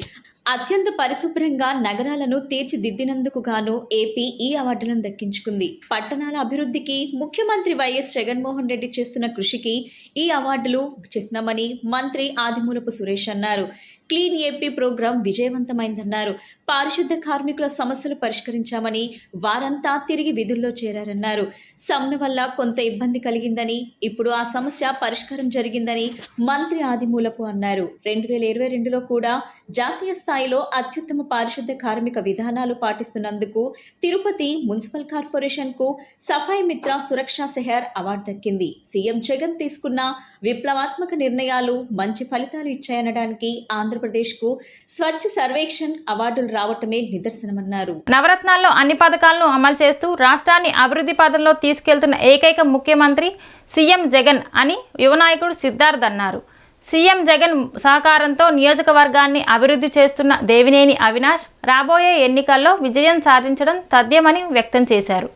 [SPEAKER 3] అత్యంత పరిశుభ్రంగా నగరాలను తీర్చిదిద్దినందుకు గాను ఏపీ ఈ అవార్డులను దక్కించుకుంది. పట్టణాల అభివృద్ధికి ముఖ్యమంత్రి వైఎస్ జగన్మోహన్ రెడ్డి చేస్తున్న కృషికి ఈ అవార్డులు చిహ్నమని మంత్రి ఆదిమూలపు సురేష్ అన్నారు. క్లీన్ ఏపీ ప్రోగ్రాం విజయవంతమైందన్నారు. పారిశుద్ధ కార్మికుల సమస్యలు పరిష్కరించామని, వారంతా తిరిగి విధుల్లో చేరారన్నారు. సమ్మె వల్ల కొంత ఇబ్బంది కలిగిందని, ఇప్పుడు ఆ సమస్య పరిష్కారం జరిగిందని మంత్రి ఆదిమూలపు అన్నారు. 2022లో కూడా జాతీయ స్థాయిలో అత్యుత్తమ పారిశుద్ధ కార్మిక విధానాలు పాటిస్తున్నందుకు తిరుపతి మున్సిపల్ కార్పొరేషన్కు సఫాయి మిత్ర సురక్షా సెహర్ అవార్డు దక్కింది. సీఎం జగన్ తీసుకున్న విప్లవాత్మక నిర్ణయాలు మంచి ఫలితాలు ఇచ్చాయనడానికి ఆంధ్రప్రదేశ్కు స్వచ్ఛ సర్వేక్షణ్ అవార్డులు రావటమే నిదర్శనమన్నారు.
[SPEAKER 1] నవరత్నాల్లో అన్ని పథకాలను అమలు చేస్తూ రాష్ట్రాన్ని అభివృద్ధి పథంలో తీసుకెళ్తున్న ఏకైక ముఖ్యమంత్రి సీఎం జగన్ అని యువ నాయకుడు సిద్ధార్థ్ అన్నారు. సీఎం జగన్ సహకారంతో నియోజకవర్గాన్ని అభివృద్ధి చేస్తున్న దేవినేని అవినాష్ రాబోయే ఎన్నికల్లో విజయం సాధించడం తథ్యమని వ్యక్తం చేశారు.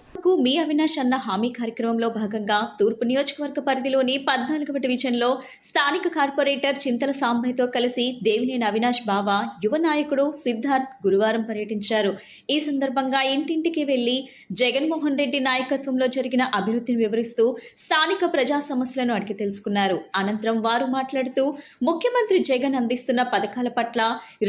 [SPEAKER 3] మీ అవినాష్ అన్న హామీ కార్యక్రమంలో భాగంగా తూర్పు నియోజకవర్గ పరిధిలోని 14వ డివిజన్లో స్థానిక కార్పొరేటర్ చింతల సాంబయ్యతో కలిసి దేవినేని అవినాష్ బావ యువ నాయకుడు సిద్ధార్థ్ గురువారం పర్యటించారు. ఈ సందర్భంగా ఇంటింటికి వెళ్లి జగన్మోహన్ రెడ్డి నాయకత్వంలో జరిగిన అభివృద్ధిని వివరిస్తూ స్థానిక ప్రజా సమస్యలను అడిగి తెలుసుకున్నారు. అనంతరం వారు మాట్లాడుతూ ముఖ్యమంత్రి జగన్ అందిస్తున్న పథకాల పట్ల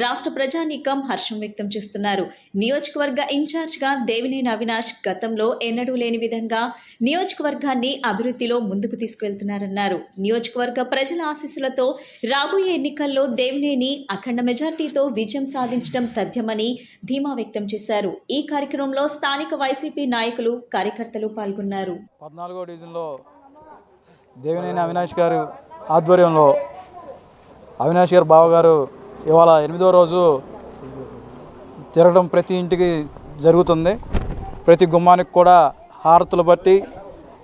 [SPEAKER 3] రాష్ట్ర ప్రజానీకం హర్షం వ్యక్తం చేస్తున్నారు. నియోజకవర్గ ఇన్ఛార్జ్గా దేవినేని అవినాష్ గతంలో ఎన్నడూ లేని విధంగా నియోజకవర్గాన్ని అభివృద్ధిలో ముందుకు తీసుకువెళ్తున్నారన్నారు. నియోజకవర్గ ప్రజల ఆశీస్సులతో రాబోయే ఎన్నికల్లో దేవినేని అఖండ మెజార్టీతో విజయం సాధించడం తథ్యమని ధీమా వ్యక్తం చేశారు. ఈ కార్యక్రమంలో స్థానిక వైసీపీ నాయకులు, కార్యకర్తలు పాల్గొన్నారు.
[SPEAKER 14] 14వ డివిజన్లో దేవినేని అవినాష్ గారు ఆధ్వర్యంలో అవినాష్ గారు బావగారు ఇవాళ 8వ రోజు తిరగడం ప్రతి ఇంటికి జరుగుతుంది. ప్రతి గుమ్మానికి కూడా హారతులు బట్టి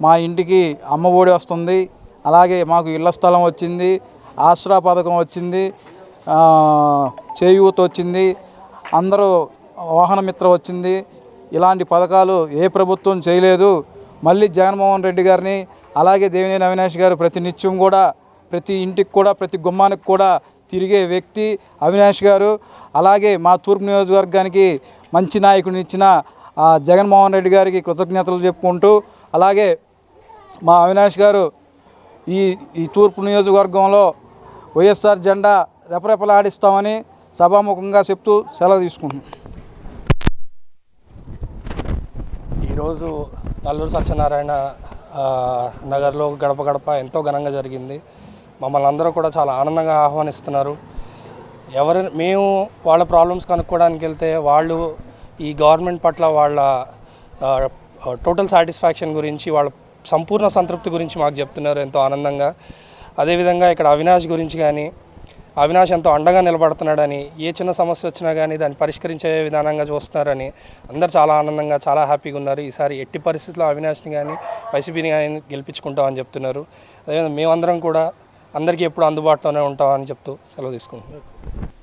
[SPEAKER 14] మా ఇంటికి అమ్మ ఒడి వస్తుంది, అలాగే మాకు ఇళ్ల స్థలం వచ్చింది, ఆసరా పథకం వచ్చింది, చేయూత వచ్చింది, అందరూ వాహన మిత్ర వచ్చింది. ఇలాంటి పథకాలు ఏ ప్రభుత్వం చేయలేదు. మళ్ళీ జగన్మోహన్ రెడ్డి గారిని అలాగే దేవినేని అవినాష్ గారు ప్రతి నిత్యం కూడా ప్రతి ఇంటికి కూడా ప్రతి గుమ్మానికి కూడా తిరిగే వ్యక్తి అవినాష్ గారు. అలాగే మా తూర్పు నియోజకవర్గానికి మంచి నాయకుడిని ఇచ్చిన జగన్మోహన్ రెడ్డి గారికి కృతజ్ఞతలు చెప్పుకుంటూ, అలాగే మా అవినాష్ గారు ఈ తూర్పు నియోజకవర్గంలో వైఎస్ఆర్ జెండా రెపరెపలాడిస్తామని సభాముఖంగా చెప్తూ సెలవు తీసుకుంటున్నాం.
[SPEAKER 15] ఈరోజు నల్లూరు సత్యనారాయణ నగర్లో గడప గడప ఎంతో ఘనంగా జరిగింది. మమ్మల్ని అందరూ కూడా చాలా ఆనందంగా ఆహ్వానిస్తున్నారు. మేము వాళ్ళ ప్రాబ్లమ్స్ కనుక్కోవడానికి వెళ్తే వాళ్ళు ఈ గవర్నమెంట్ పట్ల వాళ్ళ టోటల్ సాటిస్ఫాక్షన్ గురించి, వాళ్ళ సంపూర్ణ సంతృప్తి గురించి మాకు చెప్తున్నారు ఎంతో ఆనందంగా. అదేవిధంగా ఇక్కడ అవినాష్ గురించి కానీ, అవినాష్ ఎంతో అండగా నిలబడుతున్నాడని, ఏ చిన్న సమస్య వచ్చినా కానీ దాన్ని పరిష్కరించే విధానంగా చూస్తున్నారని అందరు చాలా ఆనందంగా చాలా హ్యాపీగా ఉన్నారు. ఈసారి ఎట్టి పరిస్థితుల్లో అవినాష్ని కానీ వైసీపీని కానీ గెలిపించుకుంటామని చెప్తున్నారు. అదేవిధంగా మేమందరం కూడా అందరికీ ఎప్పుడు అందుబాటులోనే ఉంటామని చెప్తూ సెలవు తీసుకుంటున్నాం.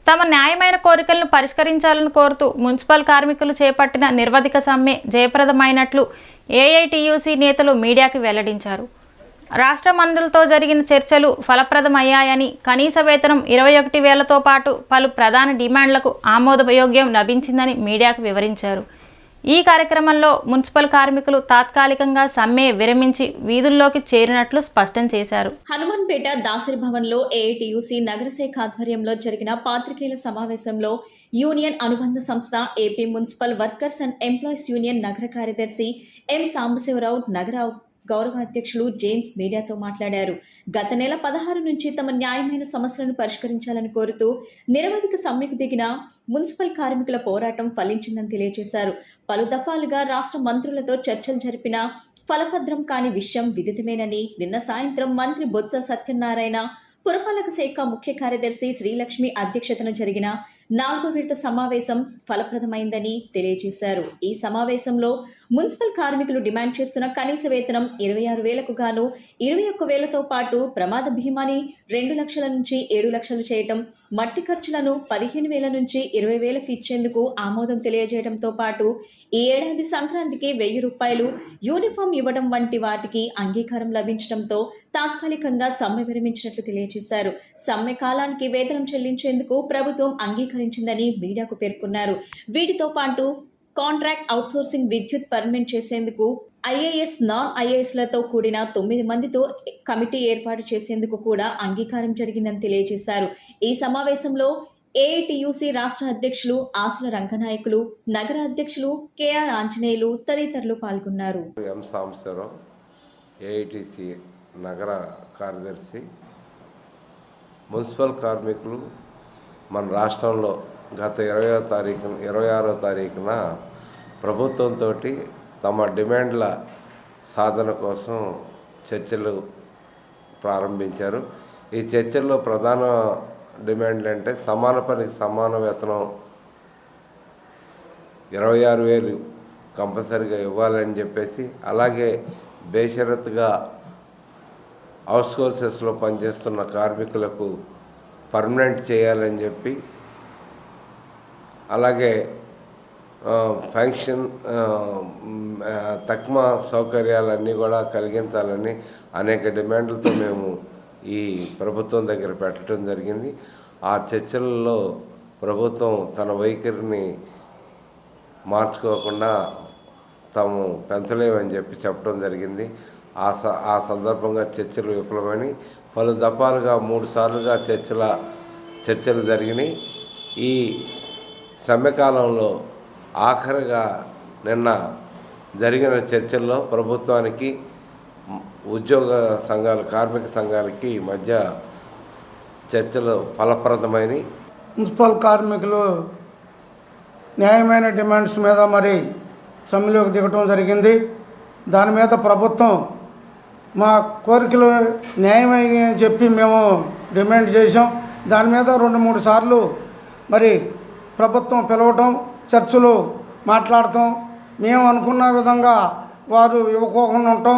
[SPEAKER 1] తమ న్యాయమైన కోరికలను పరిష్కరించాలని కోరుతూ మున్సిపల్ కార్మికులు చేపట్టిన నిర్వధిక సమ్మె జయప్రదమైనట్లు ఏఐటీయూసీ నేతలు మీడియాకి వెల్లడించారు. రాష్ట్ర మంత్రులతో జరిగిన చర్చలు ఫలప్రదమయ్యాయని, కనీస వేతనం 21,000తో పాటు పలు ప్రధాన డిమాండ్లకు ఆమోదయోగ్యం లభించిందని మీడియాకు వివరించారు. ఈ కార్యక్రమంలో మున్సిపల్ కార్మికులు తాత్కాలికంగా సమ్మె విరమించి వీధుల్లోకి చేరినట్లు స్పష్టం చేశారు.
[SPEAKER 3] హనుమాన్పేట దాసరి భవన్లో ఏఐటీయూసీ నగరశాఖ ఆధ్వర్యంలో జరిగిన పాత్రికేయుల సమావేశంలో యూనియన్ అనుబంధ సంస్థ AP municipal workers and employees union నగర కార్యదర్శి ఎం సాంబశివరావు, నగర గౌరవ అధ్యక్షులు జేమ్స్ మీడియాతో మాట్లాడారు. గత నెల 16 నుంచి తమ న్యాయమైన సమస్యలను పరిష్కరించాలని కోరుతూ నిరవధిక సమ్మెకు దిగిన మున్సిపల్ కార్మికుల పోరాటం ఫలించిందని తెలియజేశారు. పలు దఫాలుగా రాష్ట్ర మంత్రులతో చర్చలు జరిపిన ఫలభద్రం కాని విషయం విదితమేనని, నిన్న సాయంత్రం మంత్రి బొత్స సత్యనారాయణ, పురపాలక శాఖ ముఖ్య కార్యదర్శి శ్రీలక్ష్మి అధ్యక్షతన జరిగిన 4వ విడత సమావేశం ఫలప్రదమైందని తెలియజేశారు. ఈ సమావేశంలో మున్సిపల్ కార్మికులు డిమాండ్ చేస్తున్న కనీస వేతనం 26,000కు గాను 21,000తో పాటు ప్రమాద బీమాని 2 లక్షల నుంచి 7 లక్షలు చేయటం, మట్టి ఖర్చులను 15,000 నుంచి 20,000కు ఇచ్చేందుకు ఆమోదం తెలియజేయడంతో పాటు ఈ ఏడాది సంక్రాంతికి 1,000 రూపాయలు యూనిఫామ్ ఇవ్వడం వంటి వాటికి అంగీకారం లభించడంతో తాత్కాలికంగా సమ్మె విరమించినట్లు తెలియజేశారు. సమ్మె కాలానికి వేతనం చెల్లించేందుకు ప్రభుత్వం అంగీకరించిందని మీడియాకు పేర్కొన్నారు. వీటితో పాటు కాంట్రాక్ట్ అవుట్సోర్సింగ్ విద్యుత్ పర్మనెంట్ చేసేందుకు ఐఏఎస్, నాన్ ఐఏఎస్లతో కూడిన 9 మందితో కమిటీ ఏర్పాటు చేసేందుకు కూడా అంగీకారం జరిగిందని తెలియజేశారు. ఈ సమావేశంలో ఏఐటియుసి రాష్ట్ర అధ్యక్షులు ఆసుల రంగనాయకులు, నగర అధ్యక్షులు కేఆర్ ఆంజనేయులు తదితరులు పాల్గొన్నారు.
[SPEAKER 16] ఎం సాంబశివరావు, ఏఐటిసి నగర కార్యదర్శి. మున్సిపల్ కార్మికులు మన రాష్ట్రంలో గత 26వ తారీఖున ప్రభుత్వంతో తమ డిమాండ్ల సాధన కోసం చర్చలు ప్రారంభించారు. ఈ చర్చల్లో ప్రధాన డిమాండ్లు అంటే సమాన పనికి సమాన వేతనం 26,000 కంపల్సరీగా ఇవ్వాలని చెప్పేసి, అలాగే బేషరతుగా అవుట్సోర్సెస్లో పనిచేస్తున్న కార్మికులకు పర్మనెంట్ చేయాలని చెప్పి, అలాగే ఫంక్షన్ తక్కువ సౌకర్యాలన్నీ కూడా కలిగించాలని అనేక డిమాండ్లతో మేము ఈ ప్రభుత్వం దగ్గర పెట్టడం జరిగింది. ఆ చర్చలలో ప్రభుత్వం తన వైఖరిని మార్చుకోకుండా తాము పెంచలేమని చెప్పడం జరిగింది. ఆ సందర్భంగా చర్చలు విఫలమని పలు దఫాలుగా 3 సార్లుగా చర్చలు జరిగినాయి. ఈ సమ్మెకాలంలో ఆఖరిగా నిన్న జరిగిన చర్చల్లో ప్రభుత్వానికి, ఉద్యోగ సంఘాలు, కార్మిక సంఘాలకి మధ్య చర్చలు ఫలప్రదమైనవి.
[SPEAKER 17] మున్సిపల్ కార్మికులు న్యాయమైన డిమాండ్స్ మీద మరి సమ్మెలోకి దిగటం జరిగింది. దాని మీద ప్రభుత్వం మా కోరికలు న్యాయమని చెప్పి మేము డిమాండ్ చేసాం. దాని మీద 2-3 సార్లు మరి ప్రభుత్వం పిలవటం, చర్చలు మాట్లాడటం, మేము అనుకున్న విధంగా వారు ఇవ్వకోకుండా ఉండటం.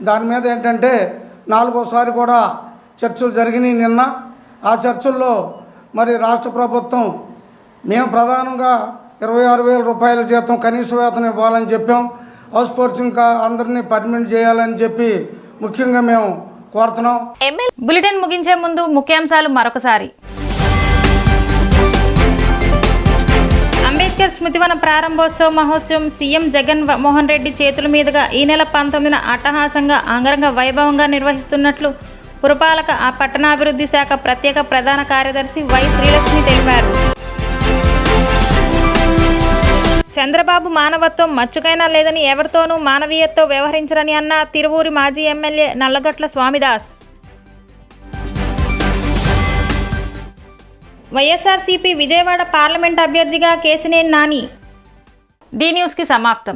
[SPEAKER 17] దాని మీద ఏంటంటే 4వసారి కూడా చర్చలు జరిగినాయి నిన్న. ఆ చర్చల్లో మరి రాష్ట్ర ప్రభుత్వం మేము ప్రధానంగా 26,000 రూపాయల జీతం కనీస వేతనం ఇవ్వాలని చెప్పాం. అవుట్సోర్సింగ్ అందరినీ పర్మనెంట్ చేయాలని చెప్పి ముఖ్యంగా మేము కోరుతున్నాం.
[SPEAKER 1] బులెటిన్ ముగించే ముందు ముఖ్యాంశాలు మరొకసారి. అంబేద్కర్ స్మృతివన ప్రారంభోత్సవ మహోత్సవం సీఎం జగన్ మోహన్ రెడ్డి చేతుల మీదుగా ఈ నెల 19న అట్టహాసంగా అంగరంగ వైభవంగా నిర్వహిస్తున్నట్లు పురపాలక పట్టణాభివృద్ధి శాఖ ప్రత్యేక ప్రధాన కార్యదర్శి వై శ్రీలక్ష్మి తెలిపారు. చంద్రబాబు మానవత్వం మచ్చుకైనా లేదని, ఎవరితోనూ మానవీయతతో వ్యవహరించరని అన్న తిరువూరు మాజీ ఎమ్మెల్యే నల్లగట్ల స్వామిదాస్. వైఎస్ఆర్సీపీ విజయవాడ పార్లమెంట్ అభ్యర్థిగా కేసినేని నాని. డి న్యూస్కి సమాప్తం.